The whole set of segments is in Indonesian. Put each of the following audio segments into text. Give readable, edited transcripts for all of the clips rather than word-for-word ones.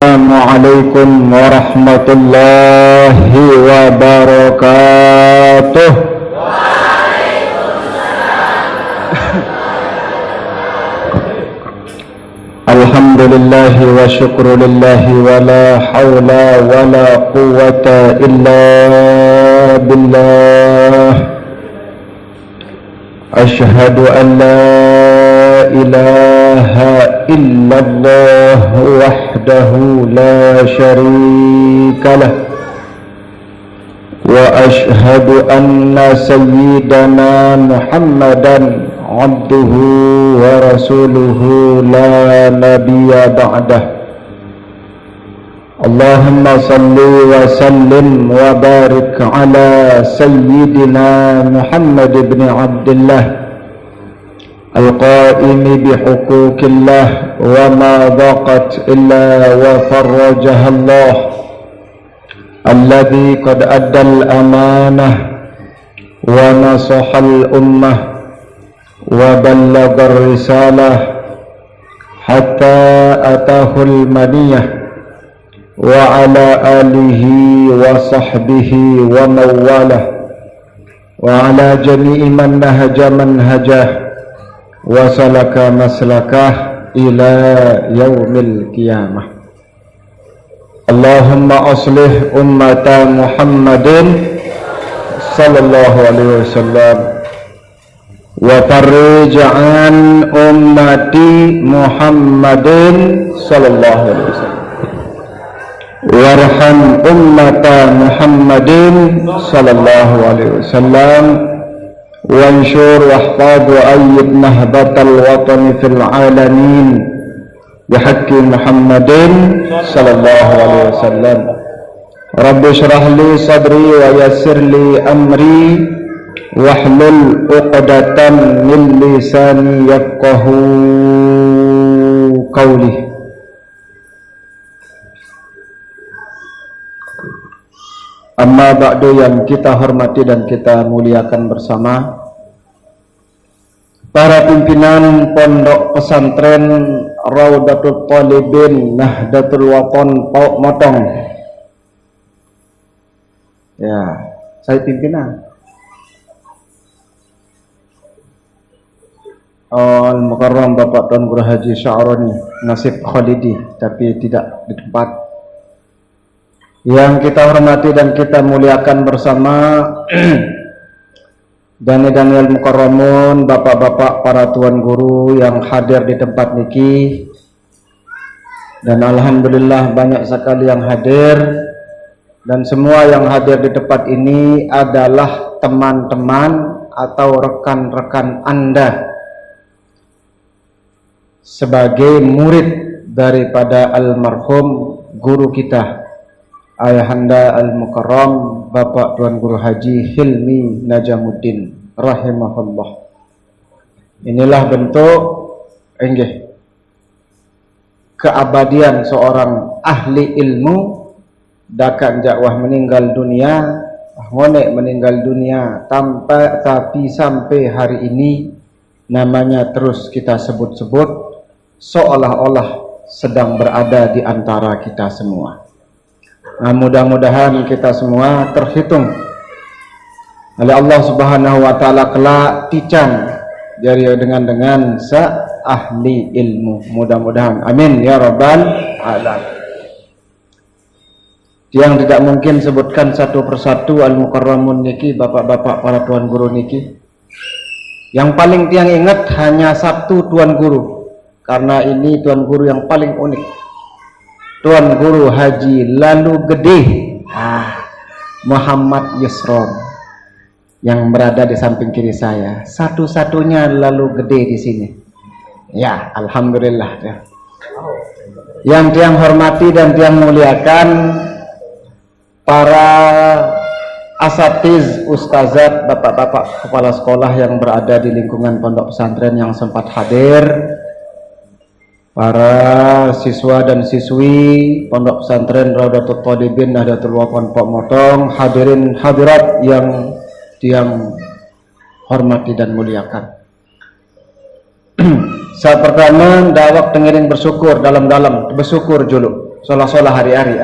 Assalamualaikum warahmatullahi wabarakatuh. Alhamdulillahi wa syukrulillahi wa la hawla wa la quwwata illa billah. Ashhadu an la ilaha illallah wahdahu la syarika lah wa ashhadu anna sayyidana Muhammadan abduhu wa rasuluhu la nabiyya ba'dah. Allahumma salli wa sallim wa barik ala sayyidina Muhammad ibn Abdullah القائم بحقوق الله وما ضاقت إلا وفرجها الله الذي قد أدى الأمانة ونصح الأمة وبلغ الرسالة حتى أتاه المنية وعلى آله وصحبه ومن والاه وعلى جميع من نهج منهجه wasalaka maslakah ila yaumil qiyamah. Allahumma aslih ummata Muhammadin sallallahu alaihi wasallam wa farrij an ummati Muhammadin sallallahu alaihi wasallam warham ummata Muhammadin sallallahu alaihi wasallam وانشر واحفظ وأيد نهضة الوطن في العالمين بحق محمد صلى الله عليه وسلم. رب اشرح لي صدري ويسر لي أمري واحلل عقدة من لساني يفقهوا قولي. Amma ba'du, yang kita hormati dan kita muliakan bersama para pimpinan Pondok Pesantren Raudatul Thalibin Nahdlatul Wathon Pauk Motong. Ya, saya pimpinan. Al-Mukarram Bapak Tuan Guru Haji Sya'roni Nasib Khalidi, tapi tidak di tempat. Yang kita hormati dan kita muliakan bersama Daniel Mukarramun, bapak-bapak para tuan guru yang hadir di tempat niki, dan alhamdulillah banyak sekali yang hadir, dan semua yang hadir di tempat ini adalah teman-teman atau rekan-rekan Anda sebagai murid daripada almarhum guru kita Ayahanda Al-Mukarram Bapak Tuan Guru Haji Hilmi Najamuddin rahimahullah. Inilah bentuk keabadian seorang ahli ilmu dakan jakwah meninggal dunia, ngonek meninggal dunia tapi sampai hari ini namanya terus kita sebut-sebut seolah-olah sedang berada di antara kita semua. Nah, mudah-mudahan kita semua terhitung oleh Allah Subhanahu wa taala kelak tican jadi dengan ahli ilmu. Mudah-mudahan, amin ya rabbal alamin. Yang tidak mungkin sebutkan satu persatu al-mukarramun niki, bapak-bapak para tuan guru niki. Yang paling tiang ingat hanya satu tuan guru, karena ini tuan guru yang paling unik. Tuan Guru Haji Lalu Gede Muhammad Yusron yang berada di samping kiri saya, satu-satunya Lalu Gede di sini. Ya, alhamdulillah ya. Yang tiang hormati dan tiang muliakan para asatiz, ustazat, bapak-bapak kepala sekolah yang berada di lingkungan pondok pesantren yang sempat hadir, para siswa dan siswi Pondok Pesantren Raudatul Thalibin Nahdlatul Wathon Pauk Motong, hadirin hadirat yang tiang hormati dan muliakan. Saat pertama dakwah tengiring bersyukur dalam-dalam, bersyukur dulu. solah-solah hari-hari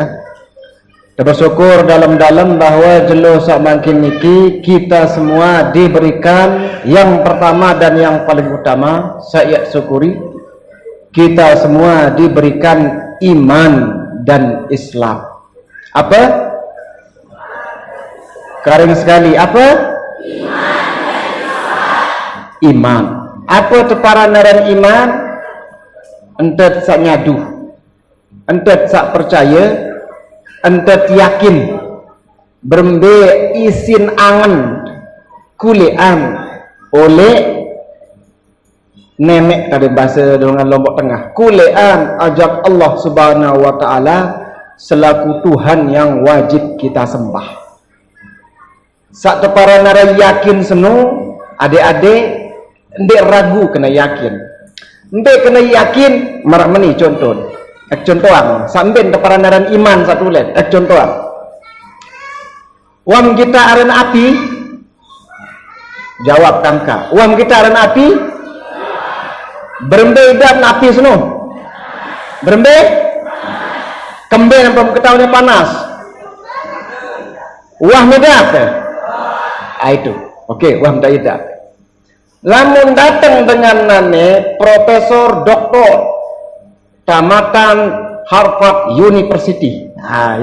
kita bersyukur dalam-dalam bahwa jelo sak makin niki kita semua diberikan yang pertama dan yang paling utama, saya syukuri kita semua diberikan iman dan Islam. Apa? Kering sekali. Apa? Iman. Apa teparanaran iman? Entet sak nyadu, entet sak percaya, entet yakin, berembe isin angen kulian oleh nenek tadi bahasa dengan Lombok Tengah, kulian ajak Allah Subhanahu wa taala selaku Tuhan yang wajib kita sembah. Sak teparanaran yakin senu, adik-adik ndek ragu kena yakin. Ndek kena yakin marak meni contoh. Contohan, sambil teparanaran iman satu let. Contohan. Wam kita aran api? Jawab tangka. Wam kita aran api? Berembe dan api senu. Berembe? Kembe nampak ketahuannya panas. Wah medat. Itu. Okey, wah medat. Lamun datang dengan nane Profesor Doktor tamatan Harvard University.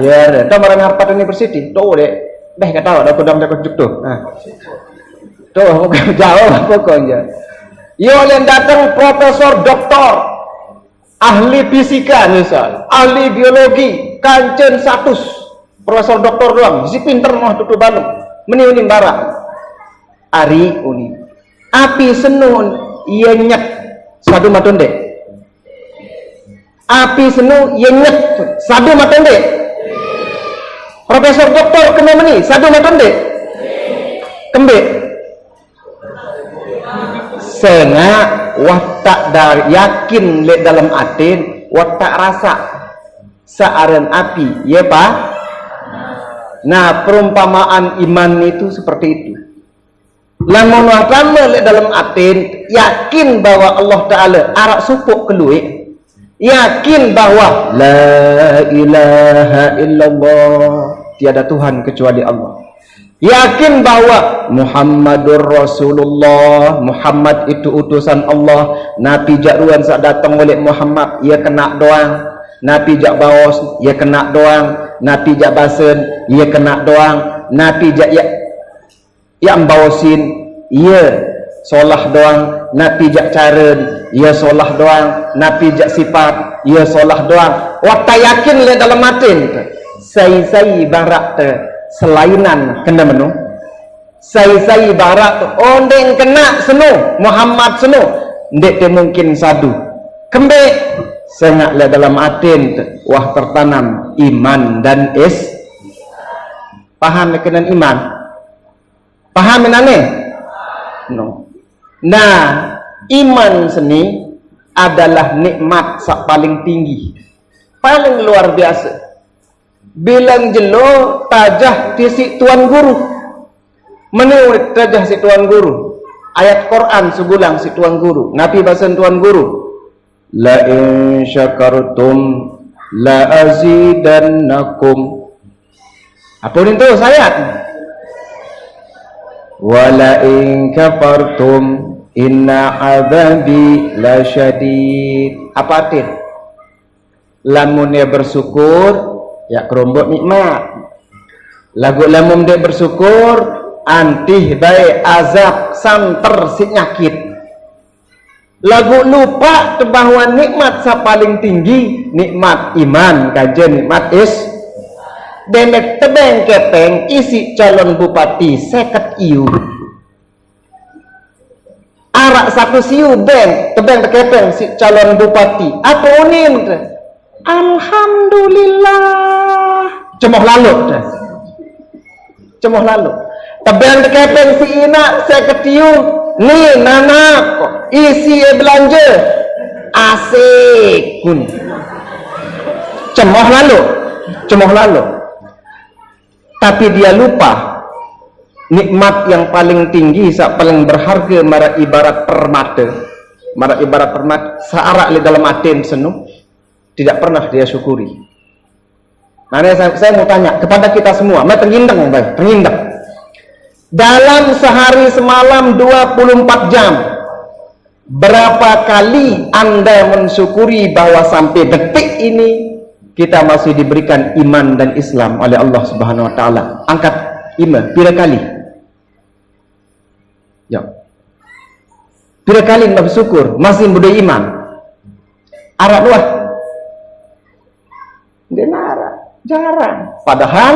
Ya, dah barang Harvard University. Tuh deh, kata ada kodang dah kujuk tuh. Tuh, jauh pokoknya. Yo yang datang Profesor Doktor, ahli fisika misal, ahli biologi, kancen status, Profesor Doktor doang. Si pinter mah tutup balung, meni barang. Ari uni. Api senun ia nyek sadu matonde. Api senu ia nyek sadu matonde. Profesor Doktor kena meni sadu matonde. Kembe. Sena watak dar yakin le dalam atin watak rasa searan api, ya Pak. Nah, perumpamaan iman itu seperti itu. Lamun watamu le dalam atin yakin bahwa Allah Taala arak supuk keluik, yakin bahwa la ilaha illallah, tiada Tuhan kecuali Allah, yakin bahwa Muhammadur Rasulullah, Muhammad itu utusan Allah, Nabi jakruan sak datang oleh Muhammad ia kena doang, Nabi jak baos ia kena doang, Nabi jak basen ia kena doang, Nabi jak yang bawasin ia solah doang, Nabi jak caren ia solah doang, Nabi jak sifat ia solah doang. Waktu yakin le dalam matin sai barak te selainan kena menu, sai barak ondeng kena senu Muhammad senu ndek te mungkin sadu kembe sengak le dalam atin wah tertanam iman dan paham kenan iman. Paham menane? No. Nah, iman seni adalah nikmat sak paling tinggi, paling luar biasa. Bilang jelo tajah si tuan guru, menurut tajah si tuan guru. Ayat Quran sebulang si tuan guru. Nabi bahasan tuan guru. La in syakartum la azidannakum. Apa itu ayat? Wala in kafartum inna adzabi lasyadid. Apa arti? Lamun dia bersyukur ya kerombok nikmat. Lagu lamun dia bersyukur antih baik azab santer si nyakit. Lagu lupa bahwa nikmat sa paling tinggi nikmat iman, kajian nikmat demek tebeng kepeng isi calon bupati seket iu arak satu siu beng tebeng kepeng si calon bupati apa unin alhamdulillah cemoh lalu tebeng kepeng si ina seket iu ni nana isi belanja asik kun cemoh lalu tapi dia lupa nikmat yang paling tinggi, paling berharga, mara ibarat permata searak di dalam atin senu tidak pernah dia syukuri. Nah, saya mau tanya kepada kita semua, terngindang, terngindang. Dalam sehari semalam 24 jam, berapa kali Anda mensyukuri bahwa sampai detik ini kita masih diberikan iman dan Islam oleh Allah Subhanahu wa taala? Angkat iman, pira kali? Ya. Pira kali bersyukur masih muda iman? Arab luah. Denara, jarang. Padahal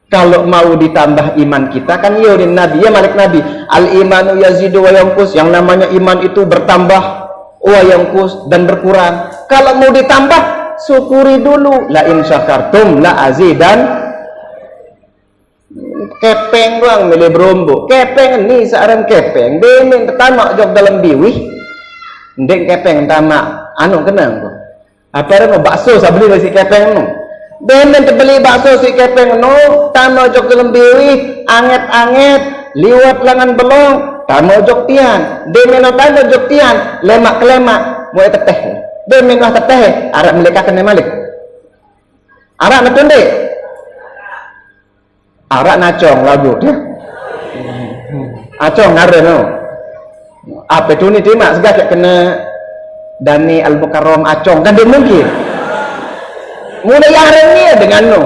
kalau mau ditambah iman kita kan yurin Nabi, ya malik Nabi, al imanu yazidu wa yanqus, yang namanya iman itu bertambah wa yanqus dan berkurang. Kalau mau ditambah, syukuri dulu. La in syakartum la azidan. Kepeng doang milih berombo. Kepeng ni seorang kepeng, bemin pertama jog dalam biwih. Ndek kepeng tamak anu kenang kok. Apa mau bakso sabeli si kepeng nu. Bemen terbeli bakso si kepeng no, tano jok dalam biwi, anget-anget, liwat langan belong, tano jok tian, bemen no tano jok tian, lemak kelemak, mulai teteh, bemen lah teteh, arak mereka kena malik, arak natunde, arak nacong lagu, acong ngare no, apa itu nih terima, segala kena Dani Al-Mukarram acong, kan dia mungkin. Mulai hari ini ya dengan no,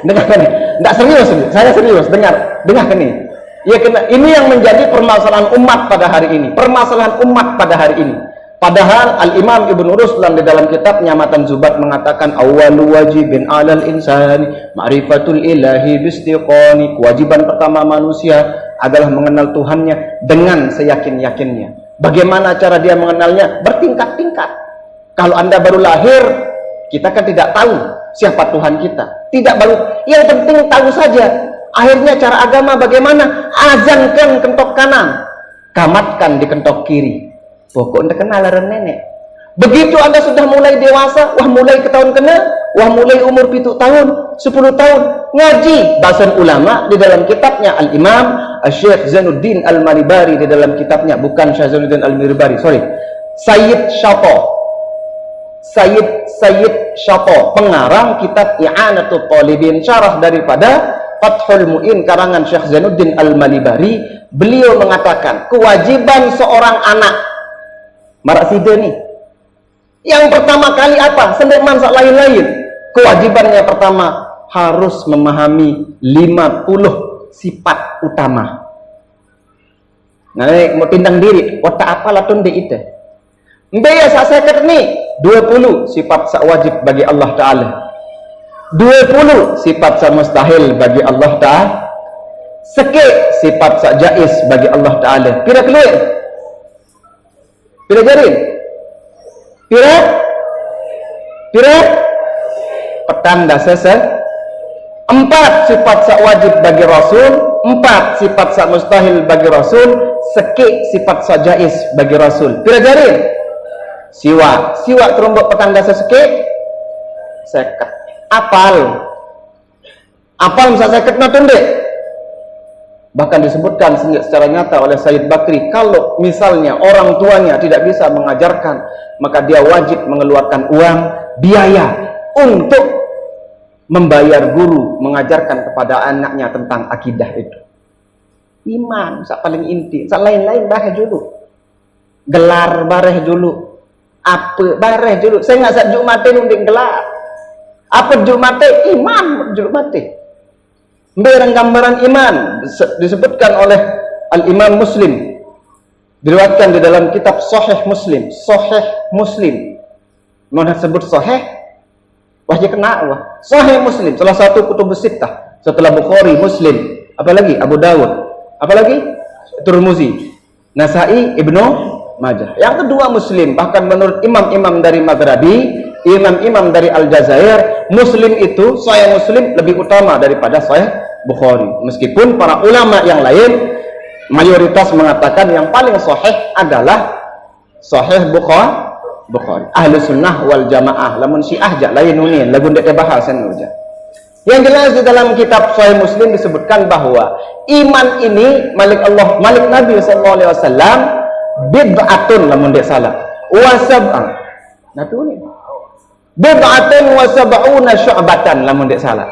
dengar kan? Tidak serius, saya serius. Dengar kan ini. Ya kena. Ini yang menjadi permasalahan umat pada hari ini. Permasalahan umat pada hari ini. Padahal Al Imam Ibnu Ruslan di dalam kitabnya Matan Zubat mengatakan awwalu wajibin 'alal insani ma'rifatul ilahi bistiqani. Kewajiban pertama manusia adalah mengenal Tuhannya dengan seyakin-yakinnya. Bagaimana cara dia mengenalnya? Bertingkat-tingkat. Kalau Anda baru lahir, kita kan tidak tahu siapa Tuhan kita. Tidak baru, yang penting tahu saja. Akhirnya cara agama bagaimana? Azankan kentok kanan, kamatkan di kentok kiri. Pokok Anda kenal larang nenek. Begitu Anda sudah mulai dewasa, wah mulai ke tahun kena, wah mulai umur 7 tahun, 10 tahun, ngaji bahasan ulama di dalam kitabnya Al-Imam Syekh Zainuddin Al-Malibari di dalam kitabnya, bukan Syekh Zainuddin Al-Malibari, sorry, Sayyid Syato, pengarang kitab I'anatul Talibin, syarah daripada Fathul Mu'in karangan Syekh Zainuddin Al-Malibari. Beliau mengatakan kewajiban seorang anak marak sida nih, yang pertama kali apa? Sendeman sak lain-lain. Kewajibannya pertama harus memahami 50 sifat utama. Nah, mau tindang diri, otak apa latun de itu? Mbaya saya ket ni 20 sifat sak wajib bagi Allah Ta'ala, 20 sifat sak mustahil bagi Allah Ta'ala, seke sifat sak jais bagi Allah Ta'ala. Pira keluar? Pira jarin? Pira petang dah selesai. 4 sifat sak wajib bagi Rasul, 4 sifat sak mustahil bagi Rasul, seke sifat sak jais bagi Rasul. Pira jarin? Siwak terumbuk petang dah seke seket. Apal misal seket natunde. Bahkan disebutkan secara nyata oleh Sayyid Bakri, kalau misalnya orang tuanya tidak bisa mengajarkan, maka dia wajib mengeluarkan uang biaya untuk membayar guru mengajarkan kepada anaknya tentang akidah itu. Iman sak paling inti, sak lain-lain bareh dulu. Gelar bareh dulu. Apa bareh dulu. Saya nggak sak Jumate nunding gelar. Apa Jumate? Iman Jumate. Berang gambaran iman disebutkan oleh Al-Imam Muslim, diriwayatkan di dalam kitab Sahih Muslim. Mau disebut Sahih, wajib kena wah. Sahih Muslim, salah satu kutubus sittah setelah Bukhari, Muslim, apalagi Abu Dawud, apalagi Tirmizi, Nasai, Ibnu Majah. Yang kedua Muslim, bahkan menurut imam-imam dari Maghribi, imam-imam dari Aljazair, Muslim itu, Sahih Muslim lebih utama daripada Sahih Bukhari. Meskipun para ulama yang lain mayoritas mengatakan yang paling sahih adalah Sahih Bukhari. Ahlu sunnah wal jamaah, lamun syiah jak lain unin, lagu ndek bahasan uja. Yang jelas di dalam kitab Sahih Muslim disebutkan bahwa iman ini malik Nabi SAW bid'atun lamun ndek salah. Wa sab'an. Nah tu ni. bid'atan wa sab'una syu'batan lamun dak salah.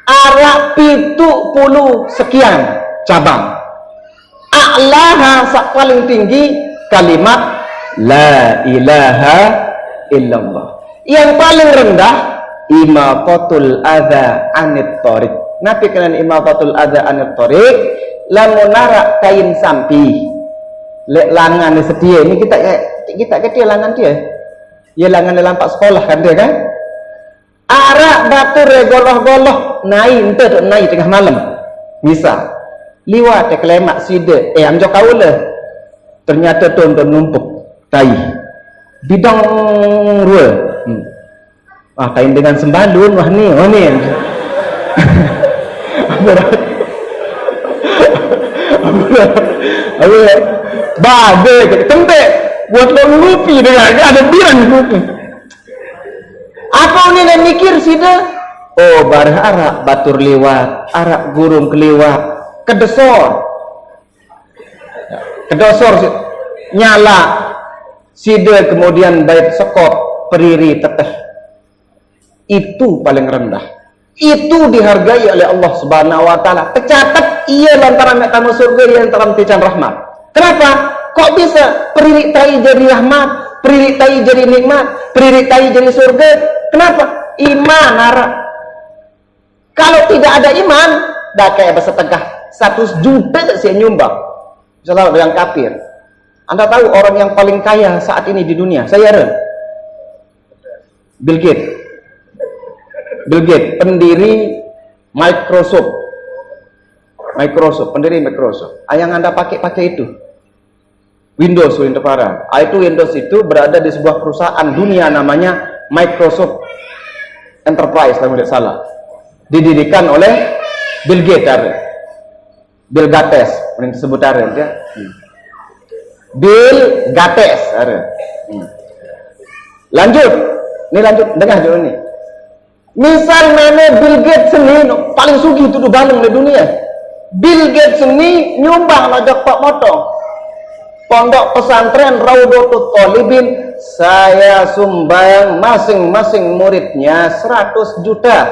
Arak 70 sekian cabang. A'laha sak paling tinggi kalimat la ilaha illallah. Yang paling rendah imatatul adza anit thariq. Napi kenan imatatul adza anit thariq lamun narak kain sampi lek langan sedia ini kita kecil langan dia. Ya langan dalam pak sekolah kan dia kan. Arak batur goloh-goloh naik ente tok naik tengah malam. Misal liwat ke lemak sida amjo kaula. Ternyata tuan numpuk tai. Bidang rua. Kain dengan sembalun wah ni. Babe kentek buat lo lupi dengan ada biang lupi. Apa ni nak mikir sida? Oh barah arak batur lewat, arak gurung kelewat, kedesor nyala sida kemudian bait sekop periri teteh. Itu paling rendah. Itu dihargai oleh Allah Subhanahu wa taala. Tercatat ia lantaran nak tamu surga, ia lantaran tican rahmat. Kenapa? Kok bisa peririk tai jadi rahmat, peririk tai jadi nikmat, peririk tai jadi surga? Kenapa? Iman nara. Kalau tidak ada iman, dah kayak bersetengah 100 juta saya nyumbang. Misalnya dengan kafir. Anda tahu orang yang paling kaya saat ini di dunia? Saya Bill Gates. Bill Gates, pendiri Microsoft. Pendiri Microsoft. Yang Anda pakai itu. Windows para. Itu Windows itu berada di sebuah perusahaan dunia namanya Microsoft Enterprise kalau tidak salah. Didirikan oleh Bill Gates. Bill Gates, yang disebut ya. Bill Gates Lanjut. Ini lanjut dengar dulu nih. Misal mana Bill Gates ini paling sugih itu balung di dunia. Bill Gates ini nyumbang lajak pak moto. Pondok pesantren Raudhatul Thalibin saya sumbang masing-masing muridnya 100 juta.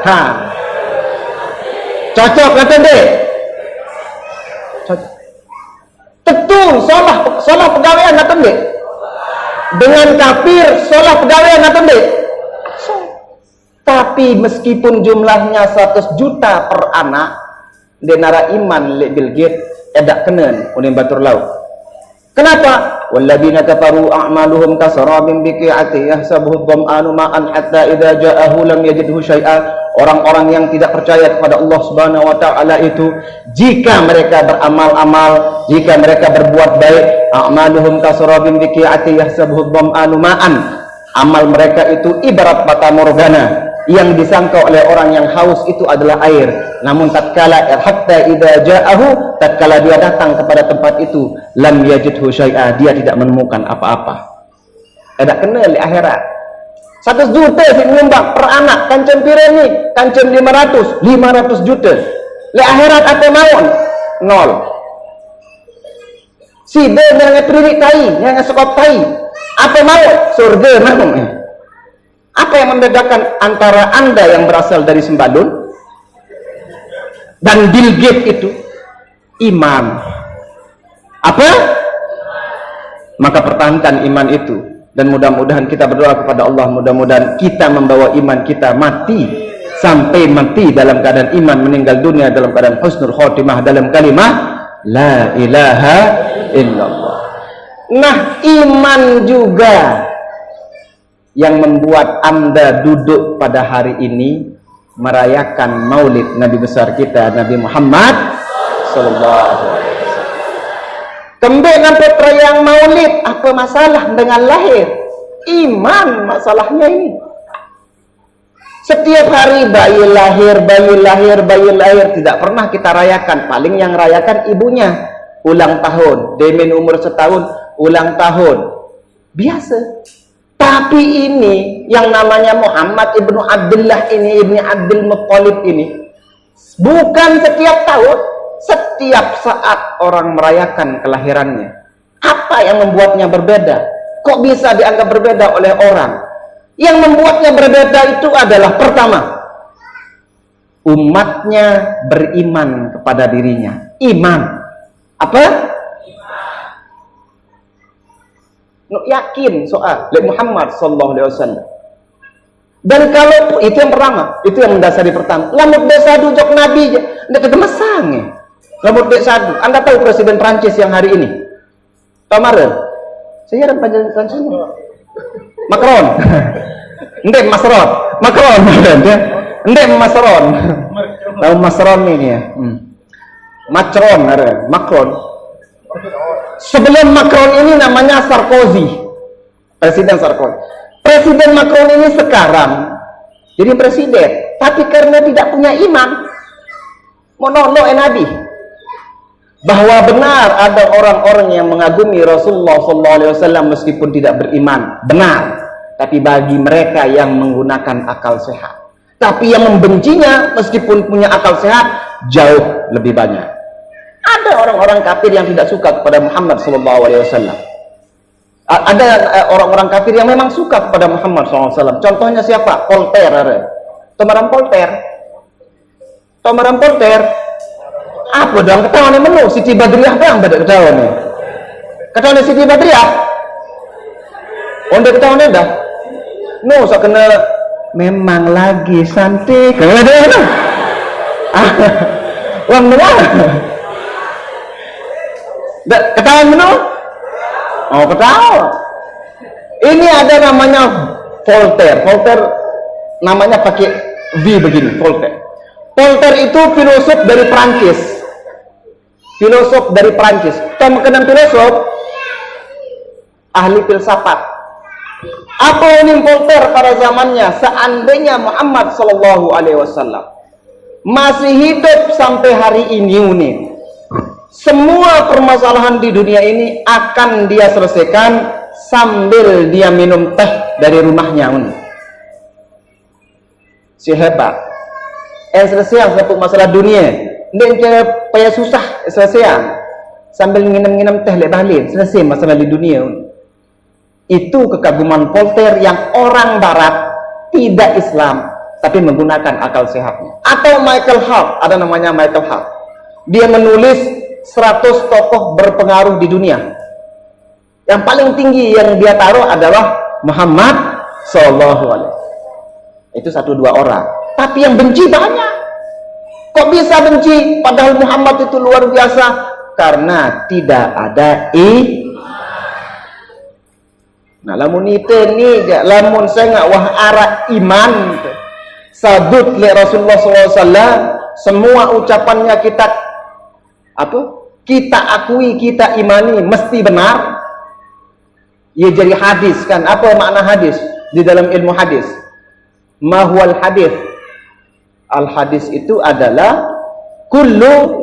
Cocok kata deh. Cocok. Betul, salah pegawaian kata deh. Dengan kafir salah pegawaian kata deh. Tapi meskipun jumlahnya 100 juta per anak, denara iman le Bill Gates edak kenen unin batur laut. Kenapa? Walladzina kafaru a'maluhum kasarabin biqi'ati yahsabuhu dhama'anu ma'an hatta idza ja'ahu lam yajidhu syai'a. Orang-orang yang tidak percaya kepada Allah Subhanahu wa taala itu, jika mereka beramal-amal, jika mereka berbuat baik, a'maluhum kasarabin biqi'ati yahsabuhu dhama'anu ma'an. Amal mereka itu ibarat fata morgana, yang disangka oleh orang yang haus itu adalah air. Namun tatkala hatta idza ja'ahu, tatkala dia datang kepada tempat itu, lam yajidhu syai'a, dia tidak menemukan apa-apa. Ada kenal di akhirat. 100 juta sih nyumbang per anak, kancem pireni, kancem 500 juta. Di akhirat apa mawon? Nol. Si dia yang pririk tai, yang sekop tai. Apa mawon? Surga mawon. Apa yang membedakan antara Anda yang berasal dari sembalun dan Bill Gates itu? Iman. Apa? Maka pertahankan iman itu, dan mudah-mudahan kita berdoa kepada Allah, mudah-mudahan kita membawa iman kita mati sampai mati dalam keadaan iman, meninggal dunia dalam keadaan husnul khotimah dalam kalimat la ilaha illallah. Nah, iman juga yang membuat Anda duduk pada hari ini merayakan maulid Nabi besar kita Nabi Muhammad sallallahu alaihi wasallam. Kembali nampak perayaan maulid, apa masalah dengan lahir? Iman masalahnya ini. Setiap hari bayi lahir, tidak pernah kita rayakan. Paling yang rayakan ibunya ulang tahun, demen umur setahun ulang tahun. Biasa. Tapi ini yang namanya Muhammad ibnu Abdullah ini, ibni Abdul Muttalib ini, bukan setiap tahun, setiap saat orang merayakan kelahirannya. Apa yang membuatnya berbeda? Kok bisa dianggap berbeda oleh orang? Yang membuatnya berbeda itu adalah pertama, umatnya beriman kepada dirinya. Iman. Apa? Yakin soal Muhammad sallallahu alaihi wasallam. Dan kalau itu yang pertama, itu yang mendasari pertama. Lamun desa jok nabi ndak kegemasang ya. Lamun desa sadu. Anda tahu presiden Prancis yang hari ini? Kemarin. Saya dan presiden Prancis Macron. Ndek Macron. Macron ya. Ndek Macron. Tahu Macron ini ya. Macron ada. Macron. Sebelum Macron ini namanya Sarkozy. Presiden Sarkozy. Presiden Macron ini sekarang jadi presiden, tapi karena tidak punya iman, monolog Nabi bahwa benar ada orang-orang yang mengagumi Rasulullah SAW meskipun tidak beriman, benar. Tapi bagi mereka yang menggunakan akal sehat, tapi yang membencinya meskipun punya akal sehat jauh lebih banyak. Ada orang-orang kafir yang tidak suka kepada Muhammad SAW. Ada orang-orang kafir yang memang suka kepada Muhammad SAW. Contohnya siapa? Voltaire. Tomaran Voltaire. Tomaran Voltaire. Apa dong ketahuan menu? Siti Badriah bang pada ketahuan nih. Ketahuan Siti Badriah. Onda ketahuan dah. No, so kena memang lagi santai. Kena ada. Wang mana? Ketahuan menu? Oh, ketawa. Ini ada namanya Voltaire. Voltaire namanya pakai V begini, Voltaire. Voltaire itu filosof dari Prancis. Filosof dari Prancis. Kita mengenal filosof, ahli filsafat. Apa ini Voltaire pada zamannya? Seandainya Muhammad SAW masih hidup sampai hari ini, semua permasalahan di dunia ini akan dia selesaikan sambil dia minum teh dari rumahnya. Si hebat. Selesai satu masalah dunia. Dia payah susah selesai. Sambil nginum-nginum teh lebalin, selesai masalah di dunia. Itu kekaguman Voltaire yang orang barat tidak Islam tapi menggunakan akal sehatnya. Atau Michael Hart, ada namanya Michael Hart. Dia menulis 100 tokoh berpengaruh di dunia. Yang paling tinggi yang dia taruh adalah Muhammad Sallallahu Alaihi Wasallam. Itu 1-2 orang. Tapi yang benci banyak. Kok bisa benci? Padahal Muhammad itu luar biasa. Karena tidak ada Nah, lamun itu ni, lamun saya nggak wah arah iman, sadut le Rasulullah SAW, semua ucapannya kita akui, kita imani mesti benar. Ya jadi hadis kan. Apa makna hadis di dalam ilmu hadis? Mahwal hadis. Al hadis itu adalah kullu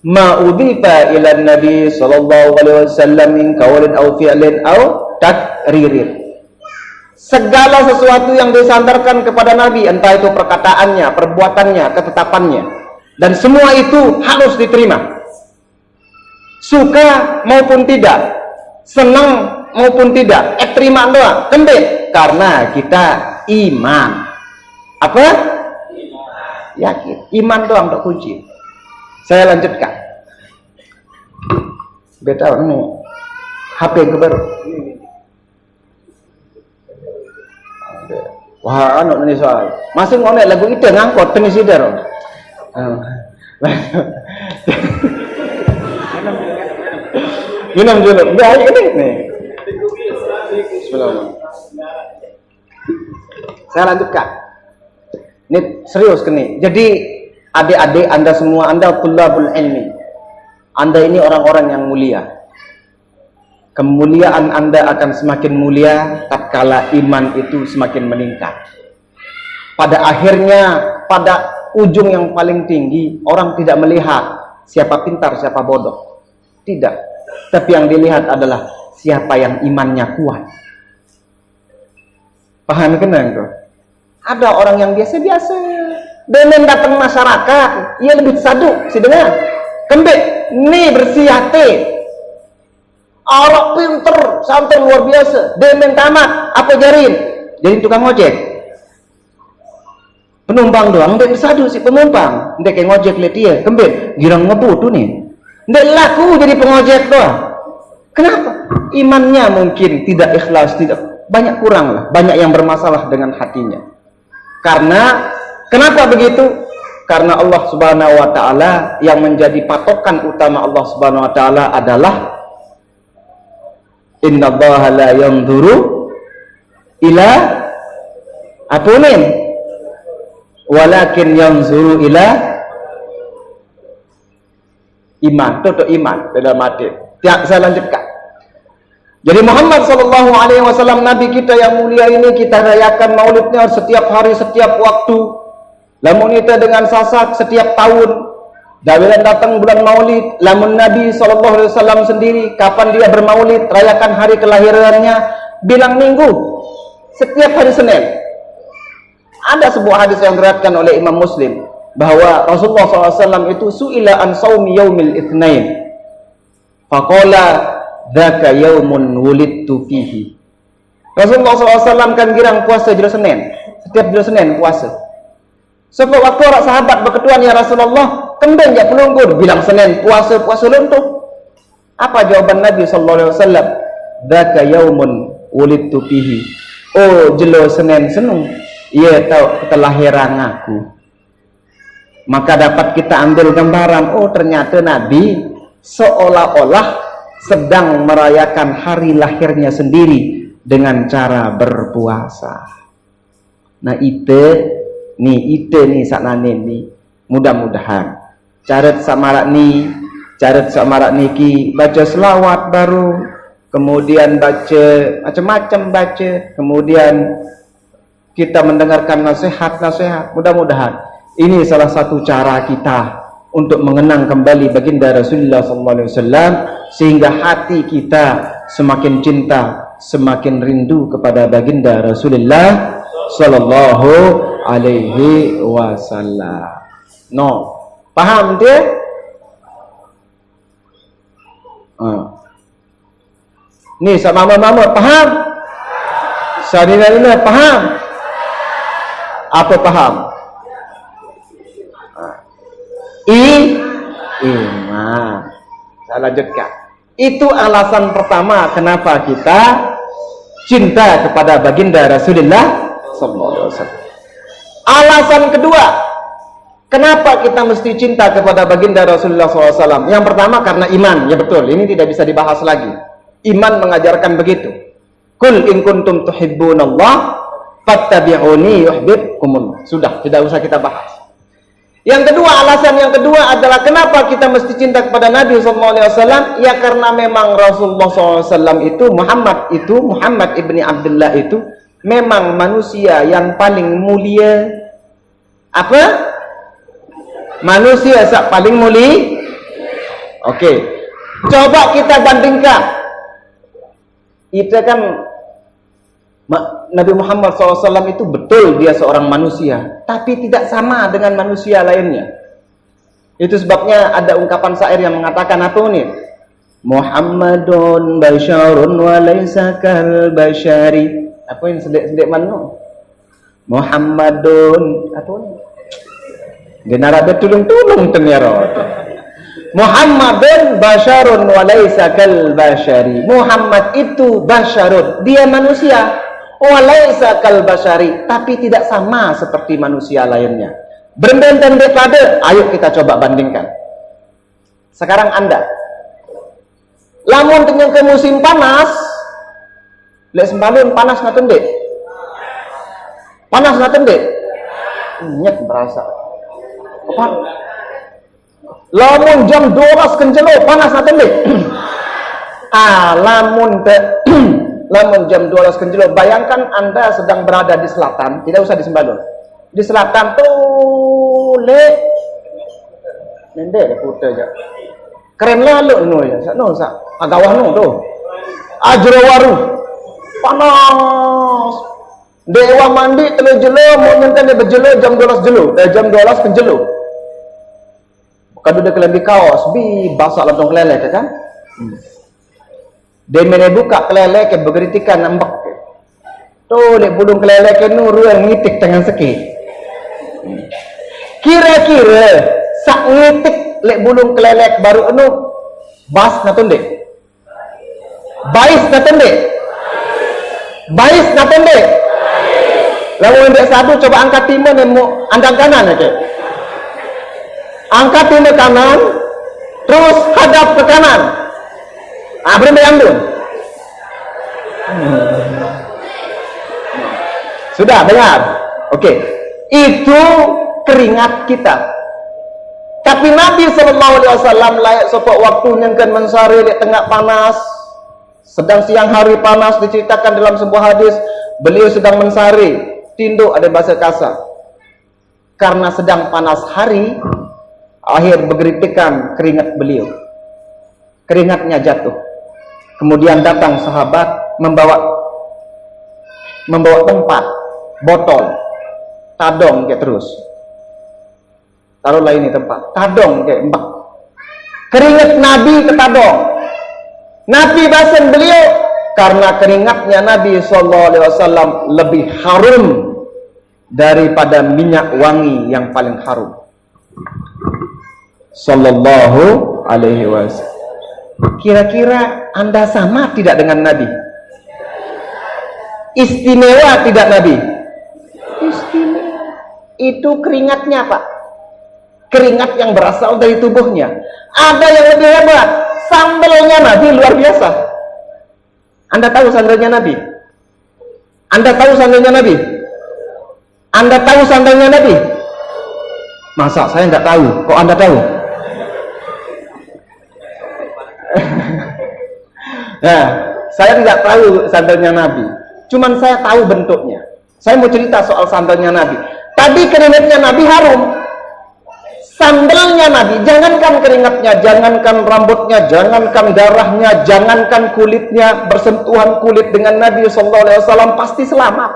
ma udhifa ila nabi sallallahu alaihi wasallam min qaulin aw fi'lin aw takririn. Segala sesuatu yang disandarkan kepada Nabi, entah itu perkataannya, perbuatannya, ketetapannya, dan semua itu harus diterima. Suka maupun tidak, senang maupun tidak, terima doang, kembali karena kita iman. Apa? Yakin. Iman doang tak kunci. Saya lanjutkan. Beta ini HP yang baru. Wah, anu ini soal. Masih ngonek lagu itu ngangkot tenis sidar. Minum dulu. Enggak, ini nih. Bismillah. Saya lanjutkan. Ini serius kini. Jadi adik-adik Anda semua, Anda tulabul ilmi. Anda ini orang-orang yang mulia. Kemuliaan Anda akan semakin mulia tatkala iman itu semakin meningkat. Pada akhirnya, pada ujung yang paling tinggi, orang tidak melihat siapa pintar, siapa bodoh. Tidak. Tapi yang dilihat adalah siapa yang imannya kuat. Paham kan itu? Ada orang yang biasa-biasa. Dengan datang masyarakat, ia lebih saduk, si dengar. Kembek, nih bersih hati. Orang pinter, sampai luar biasa. Dengan tamat, apa jarin? jadi tukang ojek. Penumpang doang, ndek bersadu si penumpang. Ndek kayak ngojek lihat dia, kembali girang ngebut tuh nih. Ndek laku jadi pengojek doang. Kenapa? Imannya mungkin tidak ikhlas, tidak banyak kurang lah, banyak yang bermasalah dengan hatinya. Karena kenapa begitu? Karena Allah Subhanahu wa taala yang menjadi patokan utama Allah Subhanahu wa taala adalah innallaha la yanzuru ila apunin walakin yanzuru ila iman. Itu iman dalam hati. Tiap saya lanjutkan. Jadi Muhammad sallallahu alaihi wasallam nabi kita yang mulia ini kita rayakan maulidnya setiap hari, setiap waktu. Lamun kita dengan sasak setiap tahun. Dawilan datang bulan maulid. Lamun Nabi sallallahu alaihi wasallam sendiri kapan dia bermaulid, rayakan hari kelahirannya bilang minggu. Setiap hari Senin. Ada sebuah hadis yang diriwayatkan oleh Imam Muslim bahwa Rasulullah SAW itu su'ila an saumi yaumil itsnain. Faqala dzaka yaumun wulidtu fihi. Rasulullah SAW kan girang puasa jero Senin. Setiap jero Senin puasa. Sebab waktu orang sahabat berketuan, ya Rasulullah, kembang jak pelunggur, bilang Senin puasa luntuh. Apa jawaban Nabi sallallahu alaihi wasallam? Dzaka yaumun wulidtu fihi. Oh, jelo Senin senung. Ia tahu kelahiran aku. Maka dapat kita ambil gambaran, oh ternyata Nabi seolah-olah sedang merayakan hari lahirnya sendiri dengan cara berpuasa. Nah itu nih saknane nih mudah-mudahan caret samarak niki baca selawat baru, kemudian baca macam-macam kemudian kita mendengarkan nasihat. Mudah-mudahan ini salah satu cara kita untuk mengenang kembali baginda Rasulullah SAW, sehingga hati kita semakin cinta, semakin rindu kepada baginda Rasulullah Sallallahu alaihi wasallam. No, paham dia? Nih sama mama paham? Sadina paham? Apa paham? Iman. Saya lanjutkan. Itu alasan pertama kenapa kita cinta kepada baginda Rasulullah sallallahu alaihi wasallam. Alasan kedua, kenapa kita mesti cinta kepada baginda Rasulullah SAW? Yang pertama karena iman, ya betul, ini tidak bisa dibahas lagi. Iman mengajarkan begitu. Qul in kuntum tuhibbunallah fattabi'uni yuhibbukumullah. Sudah, tidak usah kita bahas. Yang kedua, alasan yang kedua adalah kenapa kita mesti cinta kepada Nabi SAW? Ya karena memang Rasulullah SAW itu Muhammad ibni Abdullah itu memang manusia yang paling mulia. Apa? Manusia yang paling mulia. Oke. Coba kita bandingkan. Itu kan Nabi Muhammad SAW itu betul dia seorang manusia, tapi tidak sama dengan manusia lainnya. Itu sebabnya ada ungkapan syair yang mengatakan apa nih? Muhammadun basyarun wa laysa kal basyari. Apa yang sedek-sedek mana? Muhammadun apa ni? Genara betulung-tulung ternyata. Muhammadun basyarun wa laysa kal basyari. Muhammad itu basyarun, dia manusia, wa laysa kal basyari, tapi tidak sama seperti manusia lainnya. Berbeda pada, ayo kita coba bandingkan. Sekarang Anda lamun dengan ke musim panas, lek sembalun panas ngaten dek. Panas ngaten dek. Nyet berasa. Apa? Lamun jam 12 kenjelo panas ngaten dek. Lamun jam 12 kenjelo, bayangkan Anda sedang berada di selatan, tidak usah di Sembalun. Di selatan tuh lek nendek putih aja. Keren lalu no ya. No sa agawah no tuh. Ajrawaru. Panas. Dewa mandi telu jelo mau nyentan dia berjelo jam 12 jelo. Jam 12 kenjelo. Kadu de kelembi kaos bi basah lantong kelele kan? Dia mene buka kelele ke begeritikan nambak. Tuh, lek bulung kelelek nu ruang ngitik dengan seki. Kira-kira sak ngitik lek bulung kelelek baru anu bas natun dek. Bais natun dek. Bais natun dek. Lalu yang satu coba angkat timur nemu andang kanan oke. Angkat timur kanan, terus hadap ke kanan. Beri bayang Sudah dengar? Oke. Itu keringat kita. Tapi Nabi SAW layak sopok waktu nyengkan mensari di tengah panas. Sedang siang hari panas, diceritakan dalam sebuah hadis, beliau sedang mensari, tinduk ada bahasa kasar. Karena sedang panas hari, akhir bergeritikan keringat beliau. Keringatnya jatuh. Kemudian datang sahabat membawa tempat, botol, tadong kayak terus. Taruhlah ini tempat, tadong kayak mbak. Keringat Nabi ke tadong. Nabi basan beliau karena keringatnya Nabi SAW lebih harum daripada minyak wangi yang paling harum. Sallallahu alaihi wasallam. Kira-kira Anda sama tidak dengan Nabi? Istimewa tidak Nabi? Istimewa. Itu keringatnya Pak. Keringat yang berasal dari tubuhnya. Ada yang lebih hebat. Sambelnya Nabi luar biasa. Anda tahu sandalnya Nabi? Anda tahu sandalnya Nabi? Anda tahu sandalnya Nabi? Masa saya nggak tahu? Kok Anda tahu? Nah, saya tidak tahu sandalnya Nabi. Cuman saya tahu bentuknya. Saya mau cerita soal sandalnya Nabi. Tadi keringatnya Nabi harum. Sandalnya Nabi, jangankan keringatnya, jangankan rambutnya, jangankan darahnya, jangankan kulitnya, bersentuhan kulit dengan Nabi SAW pasti selamat.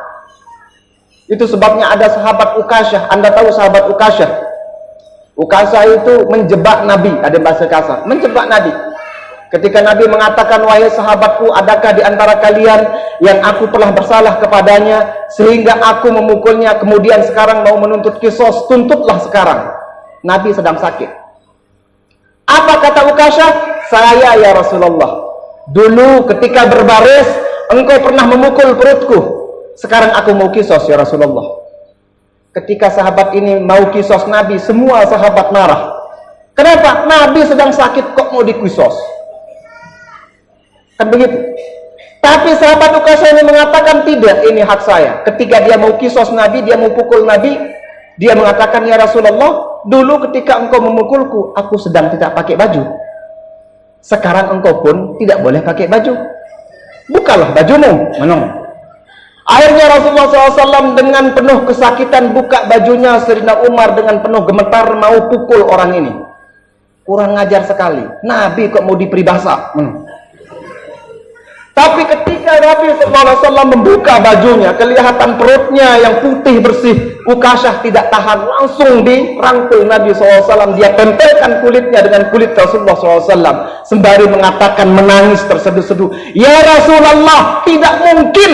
Itu sebabnya ada sahabat Ukasyah. Anda tahu sahabat Ukasyah? Ukasyah itu menjebak Nabi, ada bahasa kasar, menjebak Nabi. Ketika Nabi mengatakan, wahai sahabatku, adakah di antara kalian yang aku telah bersalah kepadanya sehingga aku memukulnya, kemudian sekarang mau menuntut kisos, tuntutlah sekarang. Nabi sedang sakit. Apa kata Ukasyah? Saya ya Rasulullah, dulu ketika berbaris engkau pernah memukul perutku, sekarang aku mau kisos ya Rasulullah. Ketika sahabat ini mau kisos Nabi, semua sahabat marah. Kenapa? Nabi sedang sakit kok mau dikisos? Kan begitu. Tapi sahabat Ukasyah ini mengatakan tidak, ini hak saya. Ketika dia mau kisos Nabi, dia mau pukul Nabi, dia mengatakan, ya Rasulullah, dulu ketika engkau memukulku, aku sedang tidak pakai baju. Sekarang engkau pun tidak boleh pakai baju. Bukalah bajumu. Akhirnya Rasulullah SAW dengan penuh kesakitan buka bajunya. Sayyidina Umar dengan penuh gemetar mau pukul orang ini. Kurang ngajar sekali. Nabi kok mau diperibahasa. Tapi ketika Nabi SAW membuka bajunya, kelihatan perutnya yang putih bersih. Ukasyah tidak tahan, langsung dirangkul Nabi SAW. Dia tempelkan kulitnya dengan kulit Rasulullah SAW, sembari mengatakan menangis terseduh-seduh, ya Rasulullah, tidak mungkin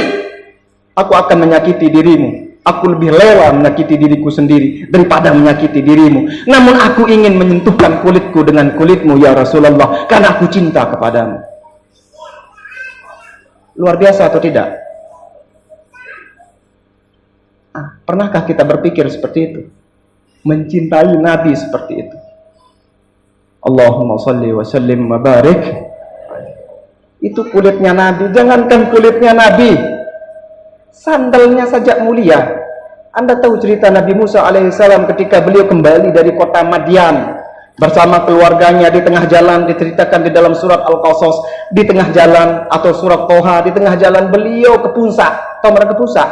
aku akan menyakiti dirimu. Aku lebih rela menyakiti diriku sendiri daripada menyakiti dirimu. Namun aku ingin menyentuhkan kulitku dengan kulitmu ya Rasulullah, karena aku cinta kepadamu. Luar biasa atau tidak? Pernahkah kita berpikir seperti itu? Mencintai Nabi seperti itu? Allahumma salli wa sallim wa barik. Itu kulitnya Nabi. Jangankan kulitnya Nabi, sandalnya saja mulia. Anda tahu cerita Nabi Musa alaihissalam ketika beliau kembali dari kota Madian bersama keluarganya, di tengah jalan, diceritakan di dalam surat Al-Qasas, di tengah jalan, atau surat Toha, di tengah jalan beliau ke puncak, atau mereka puncak,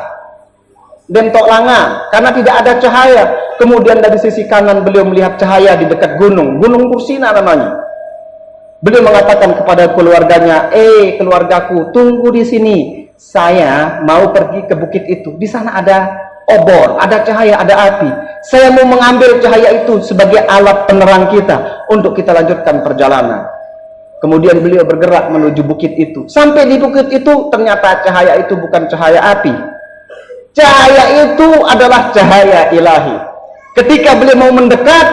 dan tok langa, karena tidak ada cahaya. Kemudian dari sisi kanan beliau melihat cahaya di dekat gunung Tursina namanya. Beliau mengatakan kepada keluarganya, keluargaku, tunggu di sini, saya mau pergi ke bukit itu, di sana ada obor, ada cahaya, ada api. Saya mau mengambil cahaya itu sebagai alat penerang kita untuk kita lanjutkan perjalanan. Kemudian beliau bergerak menuju bukit itu. Sampai di bukit itu ternyata cahaya itu bukan cahaya api, Cahaya itu adalah cahaya ilahi. Ketika beliau mau mendekat,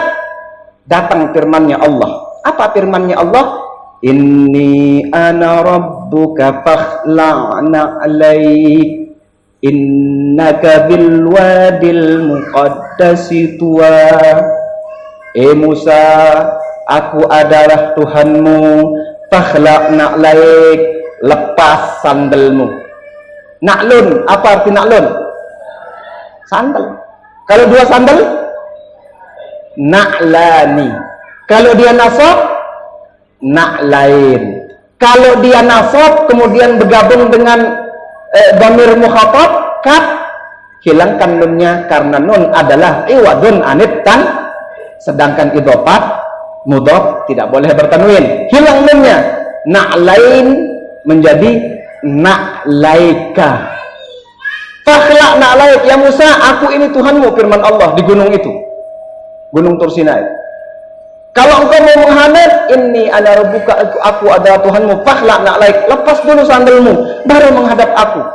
datang firman-Nya Allah. Apa firman-Nya Allah? Inni ana rabbuka fakhla'na 'alaik innaka bil wadil muqaddasi tuwa. Musa, aku adalah Tuhanmu, fakhla'na 'alaik, lepas sandalmu. Na'lun, apa arti na'lun? Sandal. Kalau dua sandal, na'lani. Kalau dia nasab, na'lain. Kalau dia nasab kemudian bergabung dengan dhamir mukhatab, kat, hilangkan nunnya karena nun adalah iwadun anit tan. Sedangkan idhofat mudhof tidak boleh bertanwin. Hilang nunnya. Na'lain menjadi na'laika. Fakhla na'laik ya Musa, aku ini Tuhanmu, firman Allah di gunung itu, gunung Tursinai. Kalau engkau mau menghadap, inni ana rabbuka, aku adalah Tuhanmu, fakhla na'laik, lepas dulu sandalmu baru menghadap aku.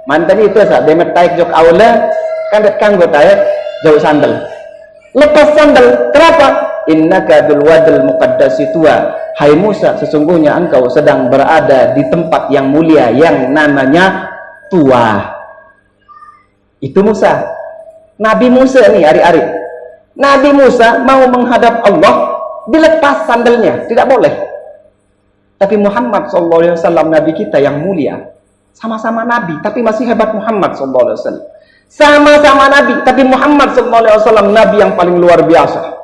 Mantan itu sa demet taik jok aula kan det kanggo taik jauh sandal. Lepas sandal, kenapa? Innaka bil wadil muqaddasi tuwa. Hai Musa, sesungguhnya engkau sedang berada di tempat yang mulia yang namanya Tuwa. Itu Musa. Nabi Musa nih hari-hari. Nabi Musa mau menghadap Allah, dilepas sandalnya, tidak boleh. Tapi Muhammad SAW, Nabi kita yang mulia, sama-sama Nabi, tapi masih hebat Muhammad SAW. Sama-sama Nabi, tapi Muhammad SAW Nabi yang paling luar biasa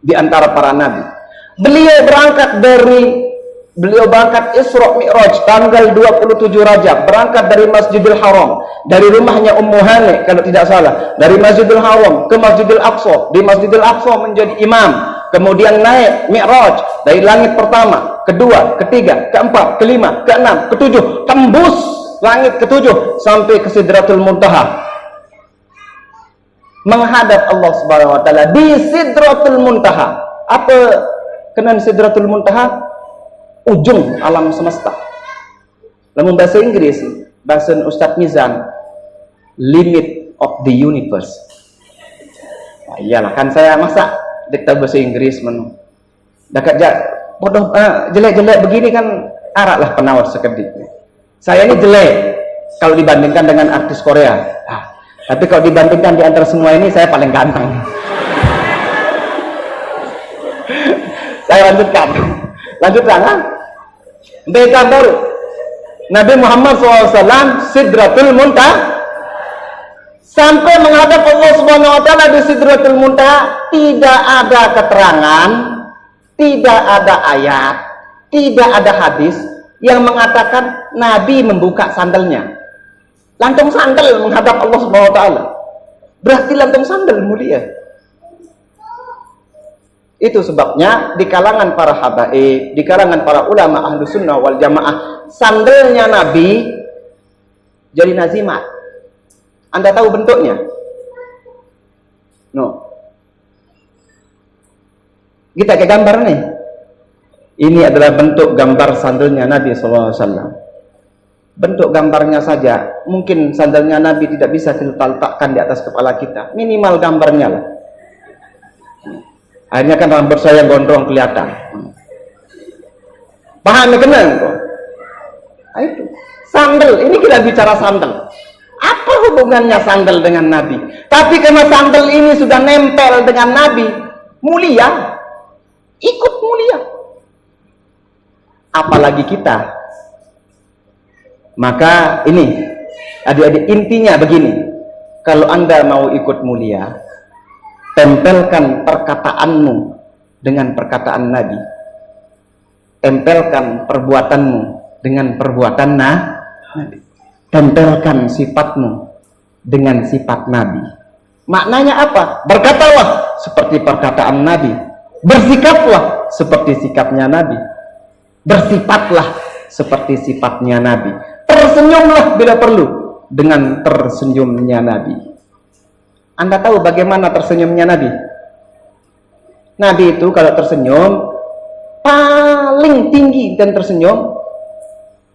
di antara para Nabi. Beliau berangkat Isra Mi'raj tanggal 27 Rajab, berangkat dari Masjidil Haram, dari rumahnya Ummu Hani kalau tidak salah, dari Masjidil Haram ke Masjidil Aqsa, di Masjidil Aqsa menjadi imam, kemudian naik Mi'raj dari langit pertama, kedua, ketiga, keempat, kelima, keenam, ketujuh, tembus langit ketujuh sampai ke Sidratul Muntaha, menghadap Allah Subhanahu wa taala di Sidratul Muntaha. Apa kenan Sidratul Muntaha? Ujung alam semesta. Lamun bahasa Inggris, bahasa Ustadz Mizan, limit of the universe. Nah, iyalah kan saya masa dikta bahasa Inggris menu. Dekat bodoh jelek-jelek begini kan arak lah penawar sekedik. Saya ini jelek kalau dibandingkan dengan artis Korea. Tapi kalau dibandingkan di antara semua ini saya paling ganteng. Saya lanjutkan ha? Beda baru Nabi Muhammad SAW Sidratul Muntaha, sampai menghadap Allah Subhanahu wa taala di Sidratul Muntaha. Tidak ada keterangan, tidak ada ayat, tidak ada hadis yang mengatakan Nabi membuka sandalnya. Lantung sandal menghadap Allah Subhanahu wa taala, berarti lantung sandal mulia. Itu sebabnya di kalangan para habaib, di kalangan para ulama ahlu sunnah wal jamaah, sandalnya Nabi jadi nazimat. Anda tahu bentuknya? No. Kita ke gambar nih. Ini adalah bentuk gambar sandalnya Nabi SAW. Bentuk gambarnya saja, mungkin sandalnya Nabi tidak bisa kita letakkan di atas kepala kita. Minimal gambarnya lah. Akhirnya kan rambut saya gondrong kelihatan. Paham ya kenal? Itu sandal. Ini kita bicara sandal. Apa hubungannya sandal dengan Nabi? Tapi karena sandal ini sudah nempel dengan Nabi, mulia, ikut mulia. Apalagi kita. Maka ini adik-adik, intinya begini. Kalau Anda mau ikut mulia, tempelkan perkataanmu dengan perkataan Nabi, tempelkan perbuatanmu dengan perbuatan Nabi, tempelkan sifatmu dengan sifat Nabi. Maknanya apa? Berkatalah seperti perkataan Nabi, bersikaplah seperti sikapnya Nabi, bersifatlah seperti sifatnya Nabi, tersenyumlah bila perlu dengan tersenyumnya Nabi. Anda tahu bagaimana tersenyumnya Nabi? Nabi itu kalau tersenyum paling tinggi dan tersenyum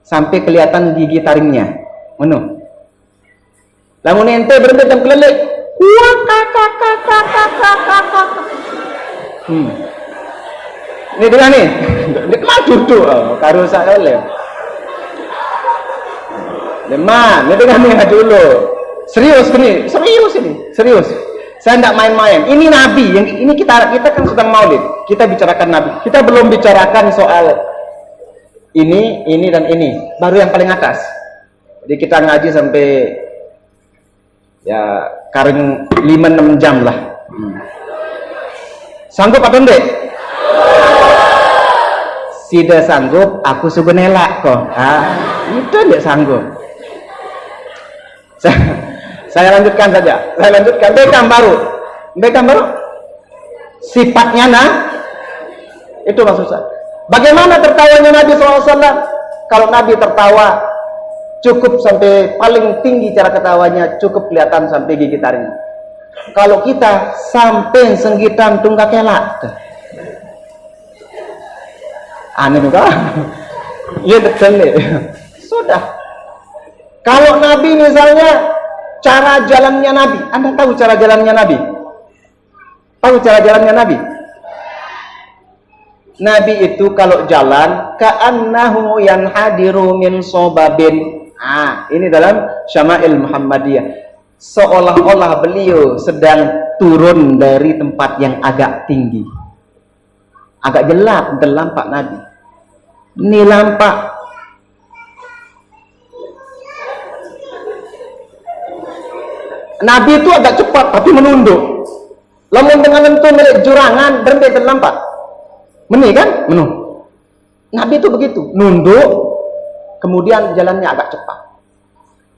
sampai kelihatan gigi taringnya. Mana? Lamun ente berhenti dan kelelek, wah kakak. Ini dengan nih, ini maju tuh, karo saya le. Lemah, ini dengan nih dulu. Serius ini, serius. Saya tidak main-main. Ini Nabi, yang ini kita kan sedang maulid. Kita bicarakan Nabi. Kita belum bicarakan soal ini dan ini. Baru yang paling atas. Jadi kita ngaji sampai ya kareng 5-6 jam lah. Sanggup apa enggak? Tidak sanggup, aku subenelak kok. Itu enggak sanggup. Saya lanjutkan saja. Bekam baru. Sifatnya itu maksud saya. Bagaimana tertawanya Nabi SAW? Kalau Nabi tertawa, cukup sampai paling tinggi cara ketawanya, cukup kelihatan sampai gigi taring. Kalau kita sampai senggitan tunggak kelak, aneh juga. Iya betul nih. Sudah. Kalau Nabi misalnya cara jalannya Nabi, Anda tahu cara jalannya Nabi? Tahu cara jalannya Nabi? Nabi itu kalau jalan ka'annahu yanhadiru min sobabin. Ini dalam Syama'il Muhammadiyah. Seolah-olah beliau sedang turun dari tempat yang agak tinggi. Agak gelap terlampak Nabi. Ini lampak. Nabi itu agak cepat tapi menunduk. Lamun dengan itu milik jurangan berhenti terlampak. Meni kan? Menu. Nabi itu begitu, nunduk, kemudian jalannya agak cepat.